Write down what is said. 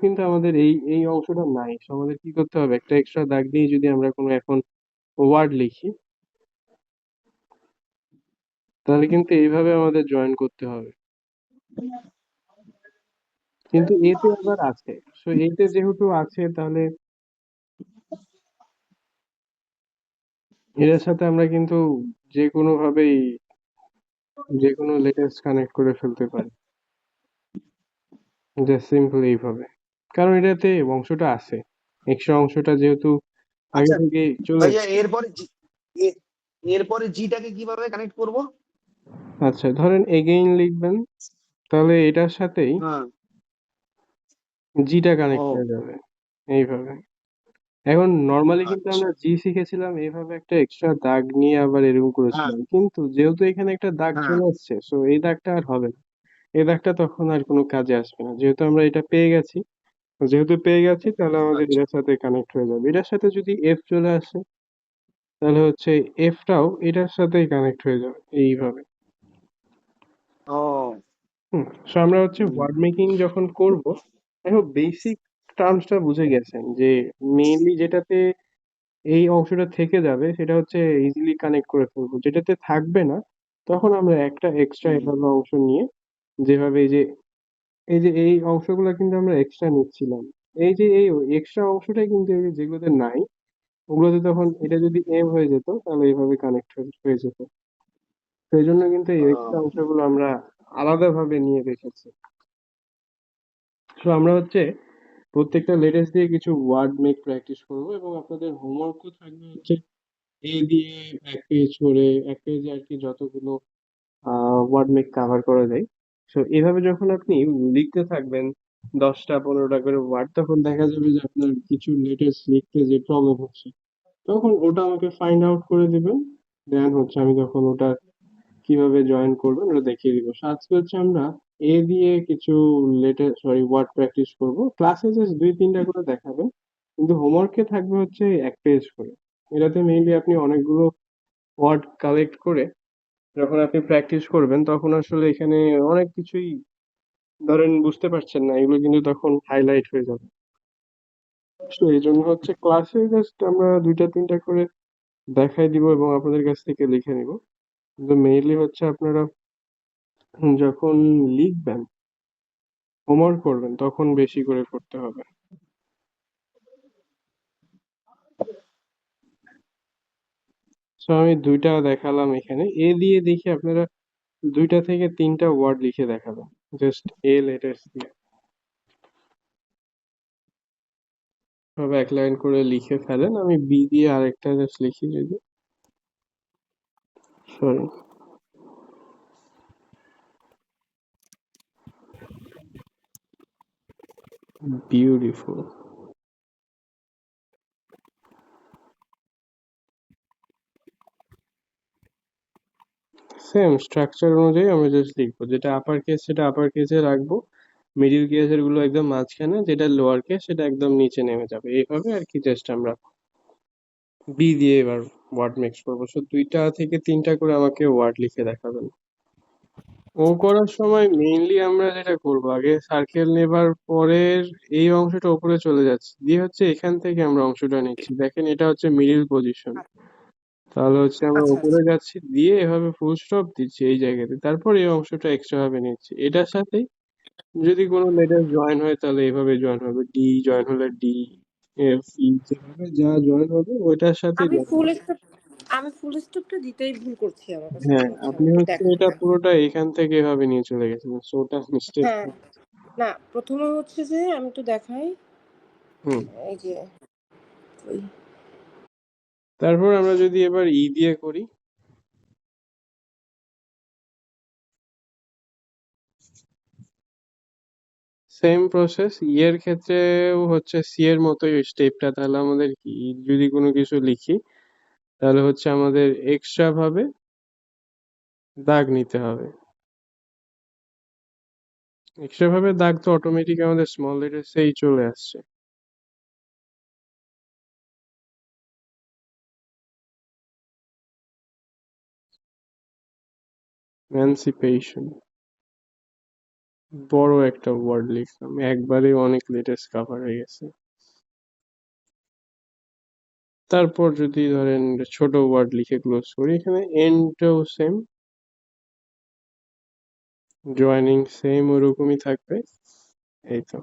কিন্তু আমাদের এই এই অংশটা নাই, তো আমাদের কি করতে হবে, একটা এক্সট্রা দাগ দিয়ে যদি আমরা কোনো এখন ওয়ার্ড লিখি, তাহলে কিন্তু এইভাবে আমাদের জয়েন করতে হবে। কিন্তু এতে আবার আছে, সো এইতে যেহেতু আছে, তাহলে এটার সাথে আমরা কিন্তু যে কোনো ভাবেই যে কোনো লেটার্স কানেক্ট করে ফেলতে পারি, জাস্ট সিম্পল এইভাবে। কারণ এটাতে অংশটা আছে, এক্সট্রা অংশটা যেহেতু আগে আচ্ছা থেকে চলে ভাইয়া, এসেছে। এরপরে জিটাকে কিভাবে কানেক্ট করব? আচ্ছা, ধরেন এগেইন লিখবেন, তাহলে এটার সাথেই হ্যাঁ। জিটা কানেক্ট ও হয়ে যাবে এইভাবে। এখন নর্মালি কিন্তু আচ্ছা। আমরা জি শিখেছিলাম এইভাবে একটা এক্সট্রা দাগ নিয়ে আবার এরকম হ্যাঁ করেছিলাম, কিন্তু যেহেতু এখানে একটা দাগ হ্যাঁ। চলে আসছে, সো এই দাগটা আর হবে না। এই দাগটা তখন আর কোনো কাজে আসবে না, যেহেতু আমরা এটা পেয়ে গেছি। যেহেতু পেয়ে গেছি, তাহলে আমাদের আচ্ছা। এটার সাথে কানেক্ট হয়ে যাবে। এটার সাথে যদি এফ চলে আসে, তাহলে হচ্ছে এফটাও এটার সাথেই কানেক্ট হয়ে যাবে এইভাবে। ও সো আমরা হচ্ছে হুম, ওয়ার্ড মেকিং যখন করব, এখন বেসিক টার্মসটা বুঝে গেছেন যে মেইনলি যেটাতে এই অংশটা থেকে যাবে সেটা হচ্ছে ইজিলি কানেক্ট করে ফেলবো, যেটাতে থাকবে না তখন আমরা একটা এক্সট্রা হুম, এভাবে অংশ নিয়ে, যেভাবে এই যে এই অংশগুলো কিন্তু আমরা এক্সট্রা নিচ্ছিলাম, এই যে এই এক্সট্রা অংশটাই কিন্তু এই যে যেগুলোতে নাই, ওগুলোতে তখন এটা যদি এম হয়ে যেত তাহলে এইভাবে কানেক্ট হয়ে যেত। তো এই জন্য কিন্তু এই এক্সট্রা ও, অংশগুলো আমরা আলাদাভাবে নিয়ে রেখেছি। তো আমরা হচ্ছে প্রত্যেকটা লেটার্স দিয়ে কিছু ওয়ার্ড মেক প্র্যাকটিস করব, এবং আপনাদের হোমওয়ার্কও থাকবে হচ্ছে এ দিয়ে এক পেজ করে, এক পেজে আর কি যতগুলো ওয়ার্ড মেক কাভার করা যায়। সো এভাবে যখন আপনি লিখতে থাকবেন 10টা 15টা করে ওয়ার্ড, তখন দেখা যাবে যে আপনার কিছু লেটার্স লিখতে যে প্রবলেম হচ্ছে, তখন ওটা আমাকে ফাইন্ড আউট করে দিবেন। দেন হচ্ছে আমি তখন ওটা কিভাবে জয়েন করবেন ওটা দেখিয়ে দিব। So আজকে হচ্ছে আমরা এ দিয়ে কিছু ওয়ার্ড প্র্যাকটিস করব, ক্লাসে জাস্ট 2-3টা করে দেখাবেন, কিন্তু হোমওয়ার্কে থাকবে হচ্ছে এক পেজ করে। এটাতে মেইনলি আপনি অনেকগুলো ওয়ার্ড কালেক্ট করে যখন আপনি প্র্যাকটিস করবেন, তখন আসলে এখানে অনেক কিছুই ধরেন বুঝতে পারছেন না, এগুলো কিন্তু তখন হাইলাইট হয়ে যাবে। তো এই জন্য হচ্ছে ক্লাসে জাস্ট আমরা 2-3টা করে দেখাই দিব এবং আপনাদের কাছ থেকে লিখে নিব, কিন্তু মেইনলি হচ্ছে আপনারা যখন লিখবেন, হোমওয়ার্ক করবেন, তখন বেশি করে করতে হবে। সো আমি 2টা দেখালাম এখানে, এ দিয়ে দেখি আপনারা 2টা থেকে 3টা ওয়ার্ড লিখে দেখাবেন, জাস্ট এ লেটার্স দিয়ে। সব এক লাইন করে লিখে ফেলেন, আমি বি দিয়ে আরেকটা জাস্ট লিখি যদি, সরি, বিউটিফুল। সেম স্ট্রাকচার অনুযায়ী আমরা জাস্ট লিখবো, যেটা আপার কেস সেটা আপার কেসে রাখবো, মিডিল কেসের গুলো একদম মাঝখানে, যেটা লোয়ার কেস সেটা একদম নিচে নেমে যাবে, এইভাবে আর কি জাস্ট আমরা বি দিয়ে এবার ওয়ার্ড মিক্স করবো। সো 2টা থেকে 3টা করে আমাকে ওয়ার্ড লিখে দেখাবেন। ও করার সময় মেইনলি আমরা যেটা করবো, আগে সার্কেল নেবার পরের এই অংশটা উপরে চলে যাচ্ছে, দিয়ে হচ্ছে এখান থেকে আমরা অংশটা নিচ্ছি, দেখেন এটা হচ্ছে মিডিল পজিশন। তাহলে হচ্ছে আমরা আচ্ছা উপরে আচ্ছা। যাচ্ছি, দিয়ে এভাবে ফুল স্টপ দিচ্ছি এই জায়গাতে, তারপর এই অংশটা এক্সট্রা ভাবে নিচ্ছি এটার সাথে। যদি কোনো লেটার জয়েন হয় তাহলে এভাবে জয়েন হবে, ডি জয়েন হলে ডি, এফ ই, যেভাবে যা জয়েন হবে ওইটার সাথে আমি জয়েন ফুল হবে। স্টপ আমি ফুল স্টপটা দিতেই ভুল করছি, আমার কাছে হ্যাঁ, মনে হচ্ছে। আপনি আমি একটু হচ্ছে দেখাই এটা দেন। পুরোটা এখান থেকে এভাবে নিয়ে চলে গেছেন, সো ওটা মিস্টেক। হ্যাঁ, না, প্রথমে হচ্ছে যে আমি একটু দেখাই। হুম। এই যে ওই তারপর আমরা যদি এবার ই দিয়ে করি, সেম প্রসেস। ই এর ক্ষেত্রেও হচ্ছে সি এর মতোই স্টেপটা, তাহলে আমাদের কি, যদি কোনো কিছু লিখি তাহলে হচ্ছে আমাদের এক্সট্রা ভাবে দাগ নিতে হবে। এক্সট্রা ভাবে দাগ তো অটোমেটিক আমাদের স্মল লেটার্সেই চলে আসছে। এমানসিপেশন, বড় একটা ওয়ার্ড লিখলাম, একবারে অনেক লেটেস্ট কভার হয়ে গেছে। তারপর যদি ধরেন ছোট ওয়ার্ড লিখে ক্লোজ করি, এখানে এন্ডটাও সেম, জয়েনিং সেম ওরকমই থাকবে, এই তো।